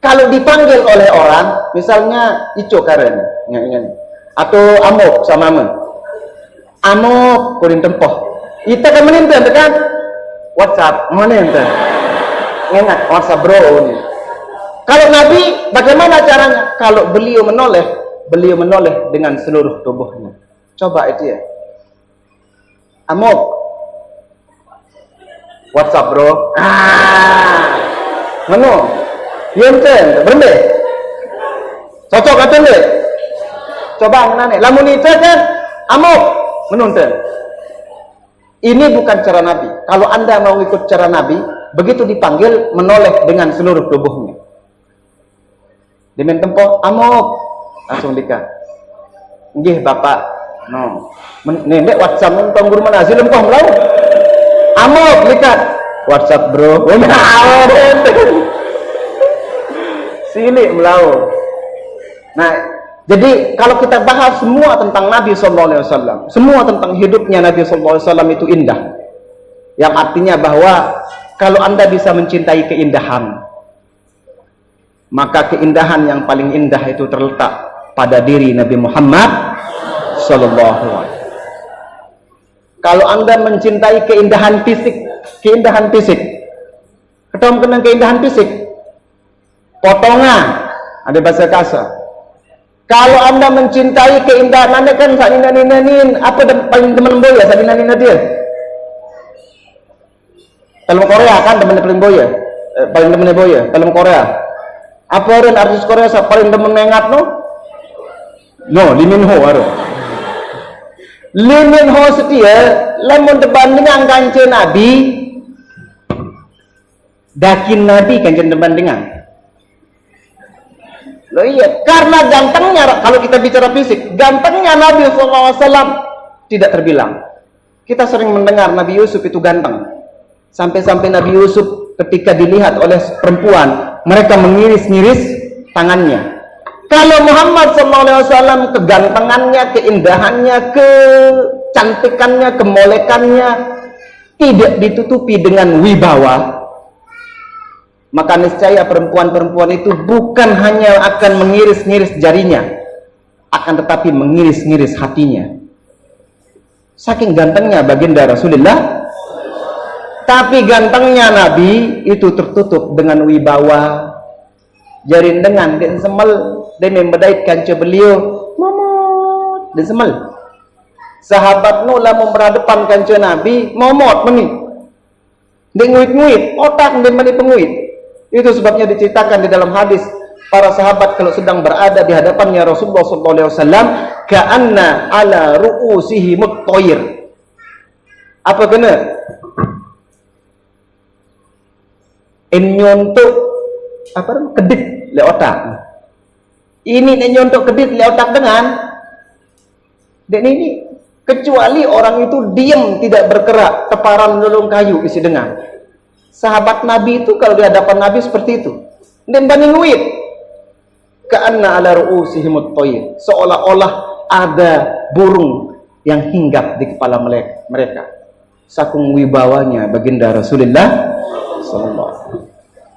Kalau dipanggil oleh orang, misalnya Ico karen, atau Amok sama me, Amok kurin tempoh. Kita kan meninten kan? WhatsApp mana ente? Ingat WhatsApp bro. Kalau Nabi, bagaimana caranya? Kalau beliau menoleh dengan seluruh tubuhnya. Coba itu ya. Amok, WhatsApp bro. Mano, yenten, berende. Cocok atau enggak? Coba nane. Lamun itu kan, Amok, menonton. Ini bukan cara Nabi. Kalau Anda mau ikut cara Nabi, begitu dipanggil menoleh dengan seluruh tubuhnya. Dimen tempoh, Amok, langsung dikat. Nggih Bapak, no. Nendek WhatsApp nonton guru mana hasil empah melau. Amok dikat. WhatsApp bro. Silik melau. Nah, jadi kalau kita bahas semua tentang Nabi SAW, semua tentang hidupnya Nabi SAW itu indah. Yang artinya bahwa kalau Anda bisa mencintai keindahan, maka keindahan yang paling indah itu terletak pada diri Nabi Muhammad SAW. Kalau Anda mencintai keindahan fisik, ketemu dengan keindahan fisik, potongan, ada bahasa kasar. Kalau Anda mencintai keindahan Anda kan saat ninanin apa paling teman boya saat ninanin dia. Film Korea kan teman paling boya, paling teman boya film Korea. Apa orang artis Korea sa paling teman mengat no? No, Lee Min Ho aro. Lee Min Ho setia, lamun dibandingan kanjeng Nabi, dakin Nabi kanjeng dibandingan. Loh iya, karena gantengnya, kalau kita bicara fisik, gantengnya Nabi SAW tidak terbilang. Kita sering mendengar Nabi Yusuf itu ganteng. Sampai-sampai Nabi Yusuf ketika dilihat oleh perempuan, mereka mengiris-ngiris tangannya. Kalau Muhammad SAW kegantengannya, keindahannya, kecantikannya, kemolekannya tidak ditutupi dengan wibawa, maka niscaya perempuan-perempuan itu bukan hanya akan mengiris-ngiris jarinya, akan tetapi mengiris-ngiris hatinya. Saking gantengnya baginda Rasulullah. Tapi gantengnya Nabi itu tertutup dengan wibawa. Jarin dengan dan semel dan membedait kanca beliau momot dan semel. Sahabat nu lamun berhadapan kanca Nabi momot meni. Denguit-nguit otak dan meni penguit. Itu sebabnya diceritakan di dalam hadis, para sahabat kalau sedang berada di hadapannya Rasulullah SAW, ka'anna ala ru'usihi muttoyir. Apa kena? Nyontok apa kedit le otak. Ini nyontok kedit le otak dengan dan ini kecuali orang itu diam tidak bergerak, teparan lelung kayu isi dengar. Sahabat Nabi itu kalau di hadapan Nabi seperti itu. Dan banding wit ka'anna ala ru'usihim at-tayr, seolah-olah ada burung yang hinggap di kepala mereka. Saking wibawanya baginda Rasulullah sallallahu alaihi wasallam.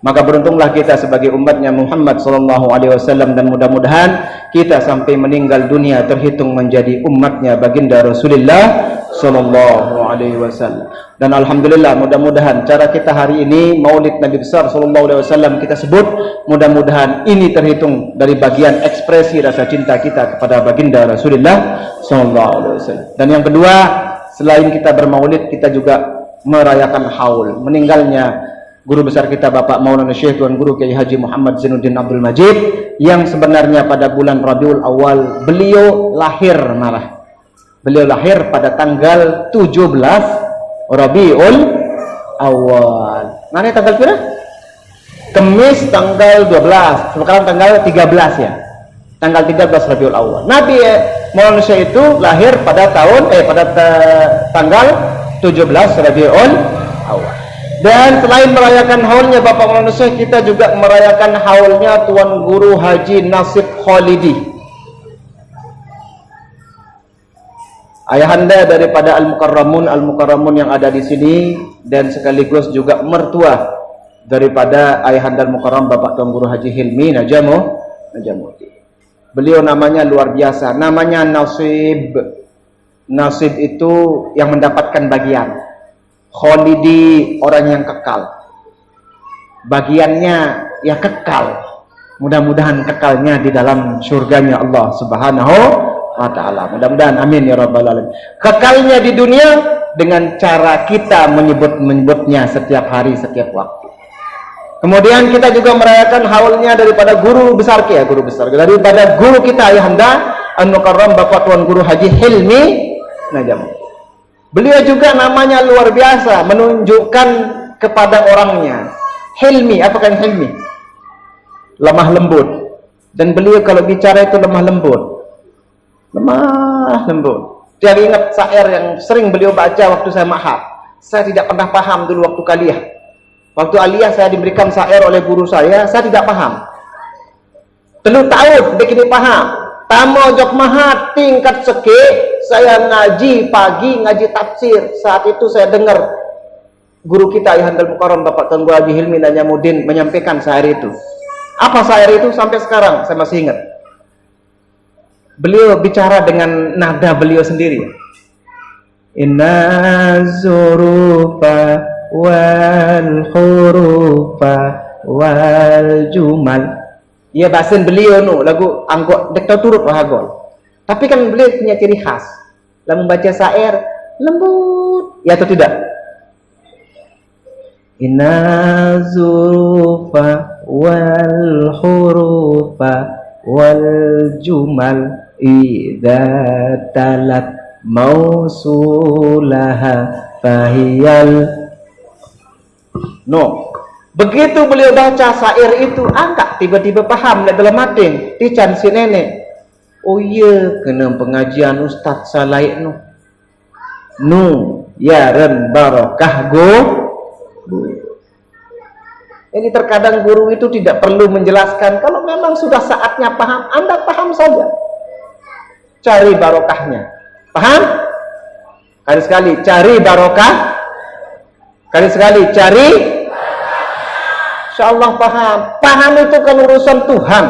Maka beruntunglah kita sebagai umatnya Muhammad sallallahu alaihi wasallam, dan mudah-mudahan kita sampai meninggal dunia terhitung menjadi umatnya baginda Rasulullah sallallahu alaihi wasallam. Dan alhamdulillah, mudah-mudahan cara kita hari ini Maulid Nabi besar sallallahu alaihi wasallam kita sebut, mudah-mudahan ini terhitung dari bagian ekspresi rasa cinta kita kepada baginda Rasulullah sallallahu alaihi wasallam. Dan yang kedua, selain kita bermaulid, kita juga merayakan haul meninggalnya guru besar kita Bapak Maulana Syekh Tuan Guru Kiai Haji Muhammad Zainuddin Abdul Majid, yang sebenarnya pada bulan Rabiul Awal beliau lahir malah. Beliau lahir pada tanggal 17 Rabiul Awal. Mana tanggal berapa? Kamis tanggal 12. Sekarang tanggal 13 ya. Tanggal 13 Rabiul Awal. Nabi Maulana Syekh itu lahir pada tanggal 17 Rabiul Awal. Dan selain merayakan haulnya Bapak Maulana Syekh, kita juga merayakan haulnya Tuan Guru Haji Nasib Khalidi, ayahanda daripada Al-Mukarramun yang ada di sini, dan sekaligus juga mertua daripada ayahanda Al-Mukarram Bapak Tuan Guru Haji Hilmi Najamuddin. Beliau namanya luar biasa, namanya Nasib. Nasib itu yang mendapatkan bagian. Khalidi orang yang kekal, bagiannya ya kekal. Mudah-mudahan kekalnya di dalam surganya Allah Subhanahu wa ta'ala. Mudah-mudahan, amin ya rabbal alamin. Kekalnya di dunia dengan cara kita menyebutnya setiap hari, setiap waktu. Kemudian kita juga merayakan haulnya daripada guru besar daripada guru kita ayahanda Al-Mukarram Bapak Tuan Guru Haji Hilmi Najamuddin. Beliau juga namanya luar biasa, menunjukkan kepada orangnya. Hilmi, apa kan Hilmi? Lemah lembut. Dan beliau kalau bicara itu lemah lembut. Lemah lembut. Dia ingat syair yang sering beliau baca waktu saya ma'had. Saya tidak pernah paham dulu waktu aliyah. Waktu aliyah saya diberikan syair oleh guru saya tidak paham. Telu tahun bikin paham. Tamu jok mahat tingkat seke, saya ngaji pagi, ngaji tafsir. Saat itu saya dengar guru kita Ayahanda Al-Mukarram Bapak Tuan Guru Haji Hilmi Najamuddin menyampaikan syair itu. Apa syair itu sampai sekarang saya masih ingat. Beliau bicara dengan nada beliau sendiri. Inna zurufa wal hurufa wal jumal. Ya bahasan beliau lagu anggok dek turut wahagol. Tapi kan beliau punya ciri khas. Lalu membaca syair lembut, ya atau tidak? Inna zurufa wal hurufa wal jumal idza talat mausulaha fahiyal. Begitu beliau baca syair itu, angkat tiba-tiba paham dalam hati, tican si nenek. Oh iya, kena pengajian Ustaz Salaik ya ren barokah go. Ini terkadang guru itu tidak perlu menjelaskan. Kalau memang sudah saatnya paham, Anda paham saja. Cari barokahnya. Paham? Kali sekali cari barokah. Kali sekali cari. Insyaallah paham. Paham itu kan urusan Tuhan.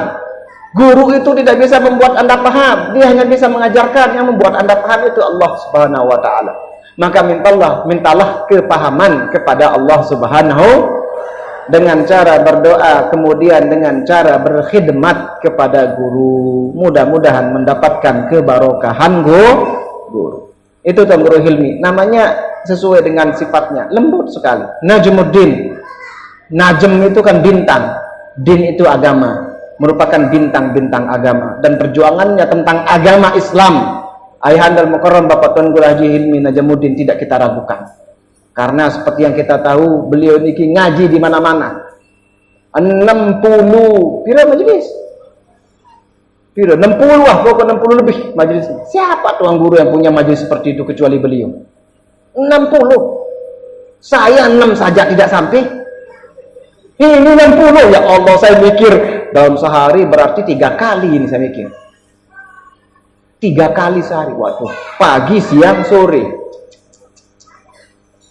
Guru itu tidak bisa membuat Anda paham. Dia hanya bisa mengajarkan. Yang membuat Anda paham itu Allah Subhanahu wa ta'ala. Maka mintalah kepahaman kepada Allah Subhanahu dengan cara berdoa, kemudian dengan cara berkhidmat kepada guru. Mudah-mudahan mendapatkan kebarokahan guru. Itu Tuan Guru Hilmi. Namanya sesuai dengan sifatnya, lembut sekali. Najmuddin. Najm itu kan bintang, din itu agama. merupakan bintang-bintang agama, dan perjuangannya tentang agama Islam Ayahanda Al-Mukarram Bapak Tuan Guru Haji Hilmi Najamuddin tidak kita ragukan. Karena seperti yang kita tahu, beliau ini ngaji di mana-mana. 60 pira majelis? Pira 60 lah, pokok 60 lebih majelis. Siapa tuan guru yang punya majelis seperti itu kecuali beliau? 60. Saya 6 saja tidak sampai. Ini 60. Ya Allah, saya mikir dalam sehari berarti 3 kali ini saya mikir. 3 kali sehari. Waduh, pagi, siang, sore.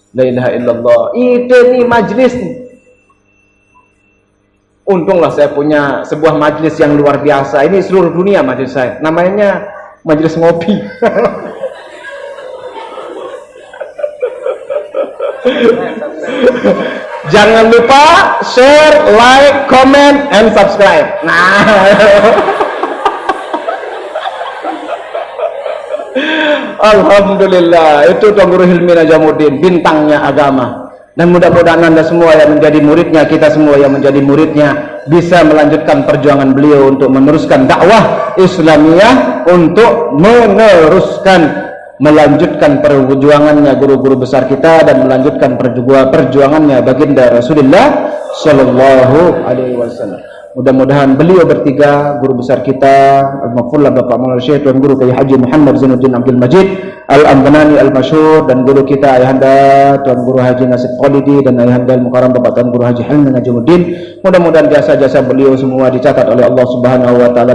La ilaha illallah. Itu nih majelis nih. Untunglah saya punya sebuah majelis yang luar biasa. Ini seluruh dunia majelis saya. Namanya majelis ngopi. Jangan lupa share, like, comment, and subscribe. Nah. Alhamdulillah, itu Tuan Guru Hilmi Najamuddin, bintangnya agama. Dan mudah-mudahan Anda semua yang menjadi muridnya, kita semua yang menjadi muridnya, bisa melanjutkan perjuangan beliau untuk meneruskan dakwah Islamiyah, untuk melanjutkan perjuangannya guru-guru besar kita, dan melanjutkan perjuangannya baginda Rasulullah Sallallahu Alaihi Wasallam. Mudah-mudahan beliau bertiga, guru besar kita Al-Mafullah Bapak Maulana Syekh Tuan Guru Kiai Haji Muhammad Zainuddin Abdul Majid Al-Ambanani Al-Masyhur, dan guru kita Ayahanda Tuan Guru Haji Nasib Khalidi, dan Ayahanda Al-Mukarram Bapak Tuan Guru Haji Hilmi Najamuddin. Mudah-mudahan jasa-jasa beliau semua dicatat oleh Allah Subhanahu wa taala,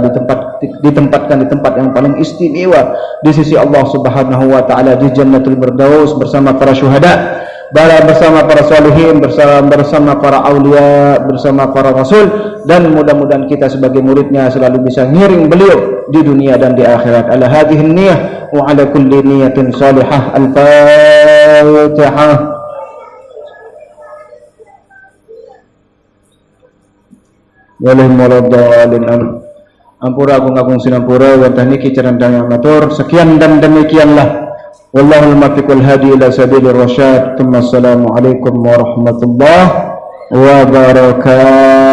ditempatkan di tempat yang paling istimewa di sisi Allah Subhanahu wa taala, di Jannatul Firdaus bersama para syuhada, bersama para salihin, bersama para aulia, bersama para rasul. Dan mudah-mudahan kita sebagai muridnya selalu bisa ngiring beliau di dunia dan di akhirat. Ala hadhihi niyyah wa ala kulli niyatin salihah. Al-Fatihah. Walil maladhalin. Ampura agung-agung sinampura wa tahniki cerendang yang matur. Sekian dan demikianlah. Wallahul muwaffiq wal hadi ila sabilir rasyad. Assalamualaikum warahmatullahi wabarakatuh.